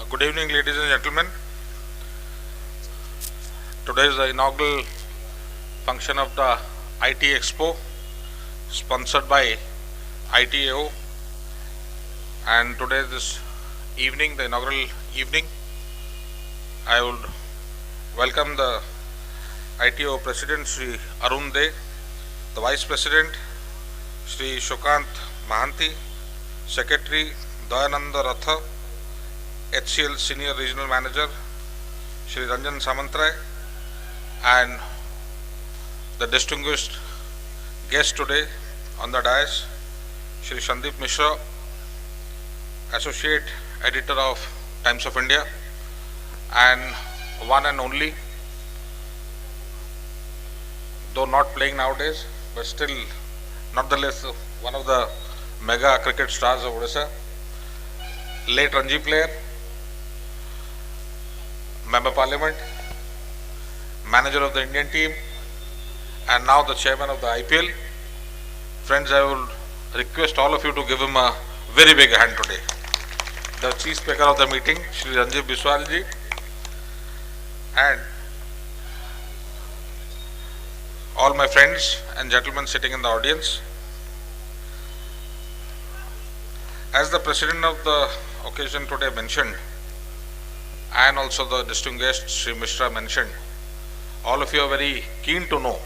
Good evening, ladies and gentlemen. Today is the inaugural function of the IT Expo, sponsored by ITAO. And today, this evening, the inaugural evening, I would welcome the ITAO President, Sri Arun De, the Vice President, Sri Shokant Mahanti, Secretary Dayananda Ratha, HCL Senior Regional Manager, Shri Ranjan Samantray, and the distinguished guest today on the dais, Shri Sandeep Mishra, Associate Editor of Times of India, and one and only, though not playing nowadays, but still nonetheless one of the mega cricket stars of Odisha, late Ranji player, Member Parliament, manager of the Indian team, and now the chairman of the IPL. Friends, I will request all of you to give him a very big hand today. The chief speaker of the meeting, Shri Ranjiv Biswal ji, and all my friends and gentlemen sitting in the audience. As the president of the occasion today mentioned, and also the distinguished guest Shri Mishra mentioned, all of you are very keen to know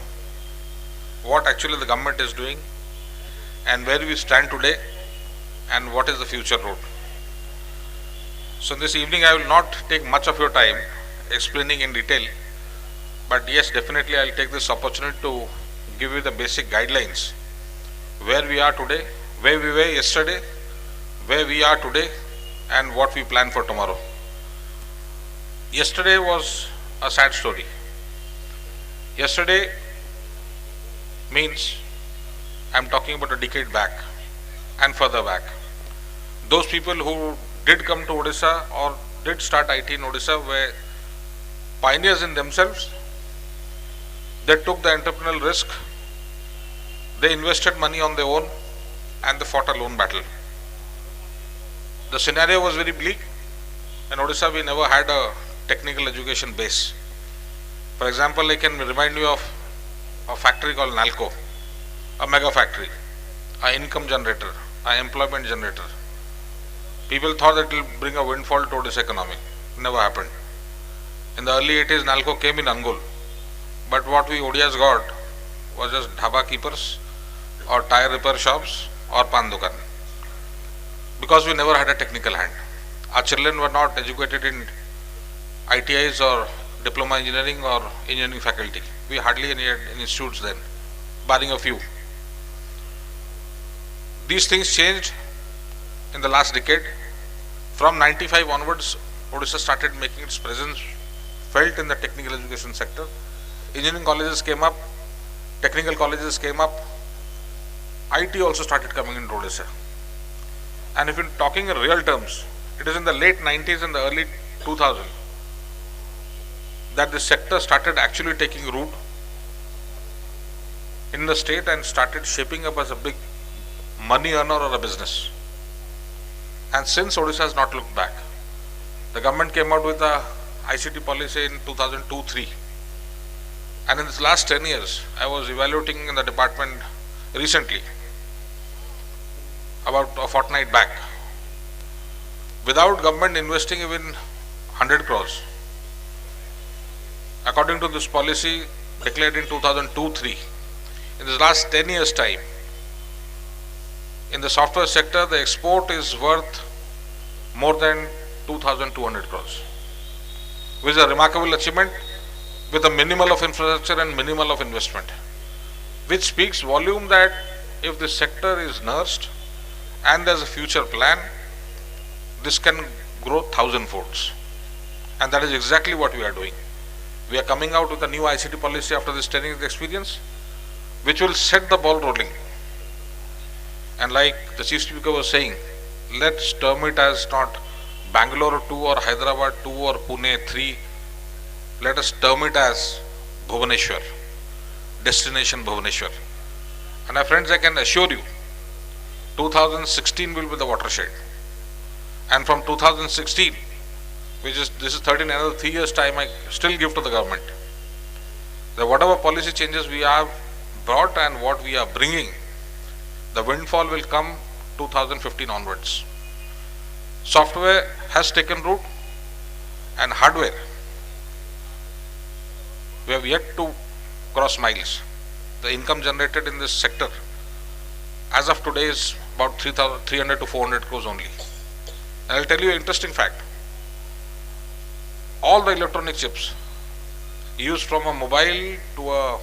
what actually the government is doing and where we stand today and what is the future road. So this evening I will not take much of your time explaining in detail, but yes, definitely I will take this opportunity to give you the basic guidelines where we are today, where we were yesterday, where we are today, and what we plan for tomorrow. Yesterday was a sad story. Yesterday means I am talking about a decade back and further back. Those people who did come to Odisha or did start IT in Odisha were pioneers in themselves. They took the entrepreneurial risk, they invested money on their own, and they fought a lone battle. The scenario was very bleak. In Odisha we never had a technical education base. For example, I can remind you of a factory called Nalco, a mega factory, an income generator, an employment generator. People thought that it will bring a windfall to Odisha economy. Never happened. In the early 80s, Nalco came in Angul, but what we Odias got was just dhaba keepers or tire repair shops or pan dukan, because we never had a technical hand. Our children were not educated in ITIs or diploma engineering or engineering faculty. We hardly had any institutes then, barring a few. These things changed in the last decade. From 95 onwards, Odisha started making its presence felt in the technical education sector. Engineering colleges came up, technical colleges came up, IT also started coming into Odisha. And if you're talking in real terms, it is in the late 90s and the early 2000s that this sector started actually taking root in the state and started shaping up as a big money earner or a business. And since Odisha has not looked back, the government came out with a ICT policy in 2002-03. And in this last 10 years, I was evaluating in the department recently, about a fortnight back. Without government investing even 100 crores, according to this policy declared in 2002-03, in this last 10 years time, in the software sector, the export is worth more than 2,200 crores, which is a remarkable achievement with a minimal of infrastructure and minimal of investment, which speaks volume that if this sector is nursed and there's a future plan, this can grow 1,000 folds. And that is exactly what we are doing. We are coming out with a new ICT policy after this 10 years experience, which will set the ball rolling. And like the chief speaker was saying, let's term it as not Bangalore 2 or Hyderabad 2 or Pune 3. Let us term it as Bhubaneswar, destination Bhubaneswar. And my friends, I can assure you, 2016 will be the watershed. And from 2016, which is this is 13, another 3 years time I still give to the government. That whatever policy changes we have brought and what we are bringing, the windfall will come 2015 onwards. Software has taken root, and hardware, we have yet to cross miles. The income generated in this sector as of today is about 300 to 400 crores only. And I'll tell you an interesting fact. All the electronic chips used from a mobile to a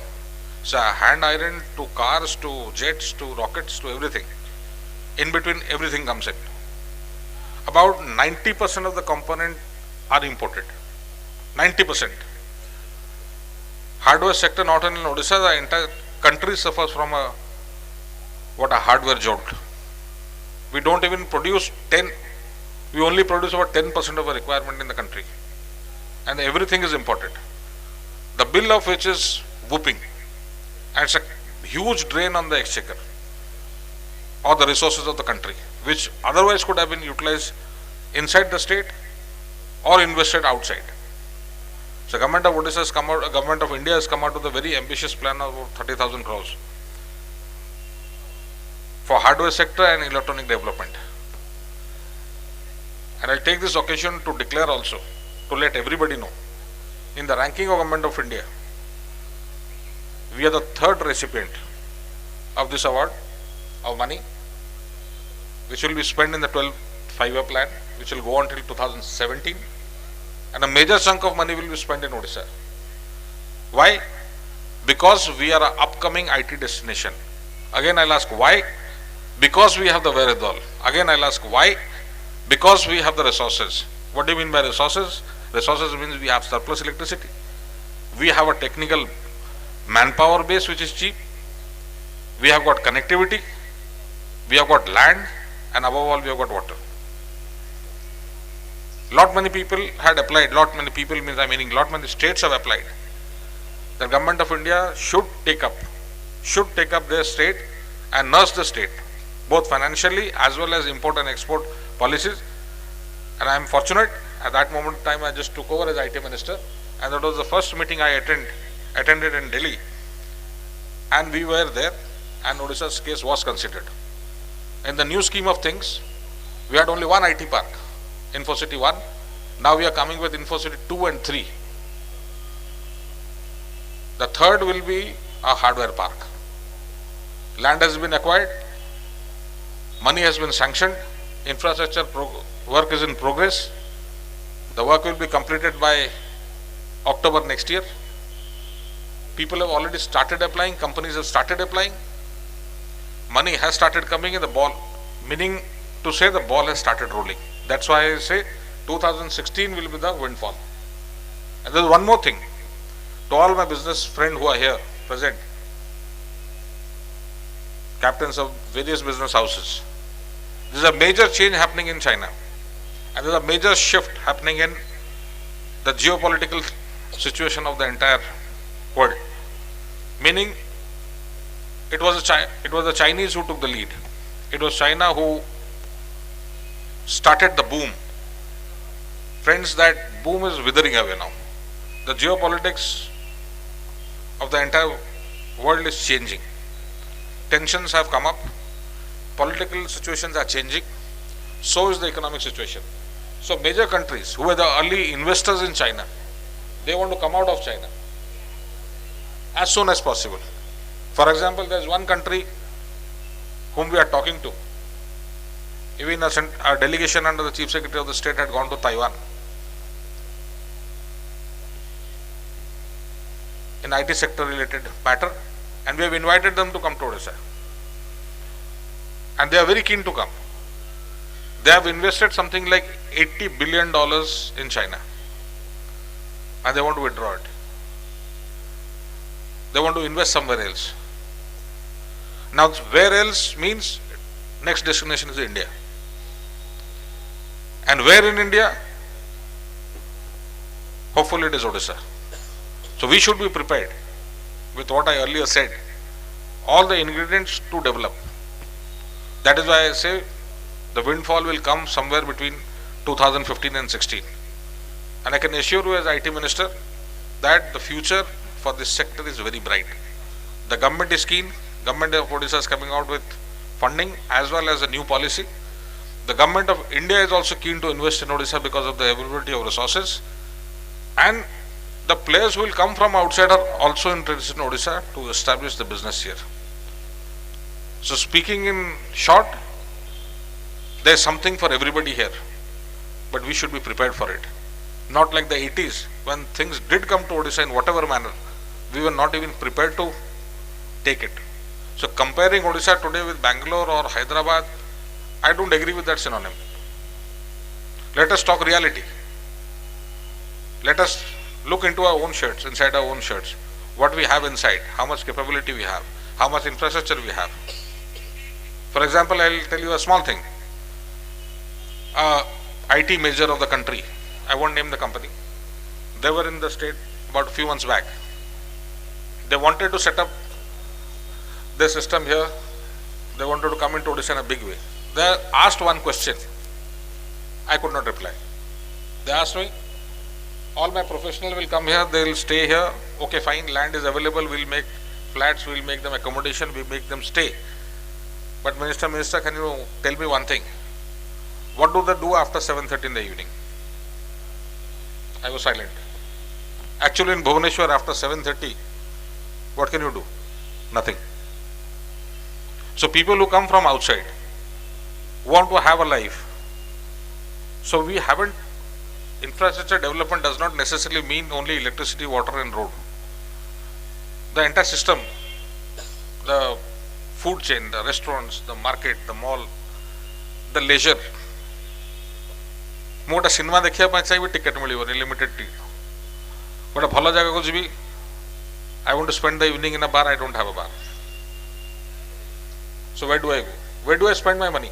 hand iron to cars to jets to rockets to everything, in between everything comes in. About 90% of the component are imported. 90%. Hardware sector, not only in Odisha, the entire country suffers from a hardware jolt. We don't even produce 10, we only produce about 10% of our requirement in the country. And everything is imported. The bill of which is whooping. And it's a huge drain on the exchequer or the resources of the country, which otherwise could have been utilized inside the state or invested outside. So government of Odisha has come out, government of India has come out with a very ambitious plan of 30,000 crores for hardware sector and electronic development. And I'll take this occasion to declare also, to let everybody know, in the ranking of government of India, we are the third recipient of this award of money, which will be spent in the 12 5-year plan, which will go until 2017, and a major chunk of money will be spent in Odisha. Why? Because we are an upcoming IT destination. Again I'll ask why? Because we have the wherewithal. Again I'll ask why? Because we have the resources. What do you mean by resources? Resources means we have surplus electricity. We have a technical manpower base which is cheap. We have got connectivity. We have got land, and above all we have got water. Lot many people had applied. Lot many people means lot many states have applied. The government of India should take up their state and nurse the state, both financially as well as import and export policies. And I am fortunate, at that moment in time I just took over as IT minister, and that was the first meeting I attended in Delhi, and we were there, and Odisha's case was considered. In the new scheme of things, we had only one IT park, Infocity 1. Now we are coming with Infocity 2 and 3. The third will be a hardware park. Land has been acquired, money has been sanctioned, infrastructure work is in progress. The work will be completed by October next year. People have already started applying, companies have started applying. Money has started coming in, the ball, meaning to say the ball has started rolling. That's why I say 2016 will be the windfall. And there is one more thing. To all my business friends who are here present, captains of various business houses, there is a major change happening in China, and there is a major shift happening in the geopolitical situation of the entire world. Meaning, it was the Chinese who took the lead. It was China who started the boom. Friends, that boom is withering away now. The geopolitics of the entire world is changing. Tensions have come up. Political situations are changing. So is the economic situation. So major countries who were the early investors in China, they want to come out of China as soon as possible. For example, there is one country whom we are talking to. Even a delegation under the Chief Secretary of the State had gone to Taiwan in IT sector related matter, and we have invited them to come to Odisha. And they are very keen to come. They have invested something like $80 billion in China, and they want to withdraw it. They want to invest somewhere else. Now, where else means next destination is India. And where in India? Hopefully it is Odisha. So we should be prepared with what I earlier said, all the ingredients to develop. That is why I say the windfall will come somewhere between 2015 and 16. And I can assure you as IT Minister that the future for this sector is very bright. The government is keen. Government of Odisha is coming out with funding as well as a new policy. The government of India is also keen to invest in Odisha because of the availability of resources. And the players who will come from outside are also interested in Odisha to establish the business here. So speaking in short, there is something for everybody here, but we should be prepared for it. Not like the 80s when things did come to Odisha in whatever manner, we were not even prepared to take it. So comparing Odisha today with Bangalore or Hyderabad, I don't agree with that synonym. Let us talk reality. Let us look into our own shirts, inside our own shirts, what we have inside, how much capability we have, how much infrastructure we have. For example, I will tell you a small thing. IT major of the country, I won't name the company, they were in the state about a few months back. They wanted to set up their system here. They wanted to come into Odisha in a big way. They asked one question. I could not reply. They asked me, all my professionals will come here, they will stay here. Okay, fine, land is available, we'll make flats, we'll make them accommodation, we'll make them stay. But Minister, can you tell me one thing? What do they do after 7:30 in the evening? I was silent. Actually in Bhubaneswar after 7:30, what can you do? Nothing. So people who come from outside want to have a life. So we haven't, infrastructure development does not necessarily mean only electricity, water and road. The entire system, the food chain, the restaurants, the market, the mall, the leisure. मोटा cinema देखिया चाहिए ticket मिलिबो limited ticket गोटे भल जगह को जीवी I want to spend the evening in a bar I don't have a bar so where do I spend my money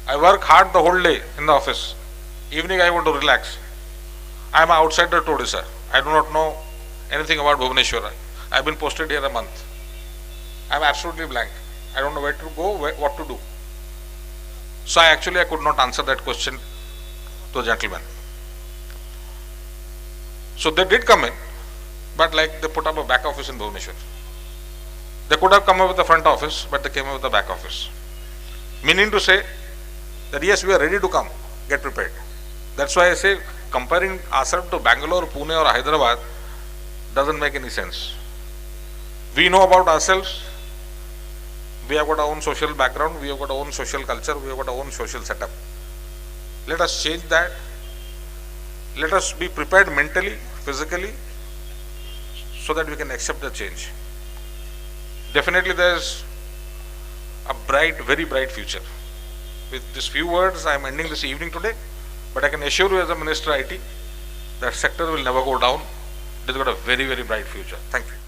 I work hard the whole day in the office evening I want to relax I am outsider to Odisha I do not know anything about Bhubaneswar I have been posted here a month I am absolutely blank I don't know where to go what to do so I could not answer that question to gentlemen. So they did come in, but like they put up a back office in Bhubaneswar. They could have come up with the front office, but they came up with the back office. Meaning to say that yes, we are ready to come, get prepared. That's why I say comparing ourselves to Bangalore, Pune or Hyderabad doesn't make any sense. We know about ourselves. We have got our own social background, we have got our own social culture, we have got our own social setup. Let us change that. Let us be prepared mentally, physically, so that we can accept the change. Definitely there is a bright, very bright future. With these few words, I am ending this evening today, but I can assure you as a Minister IT, that sector will never go down. It has got a very, very bright future. Thank you.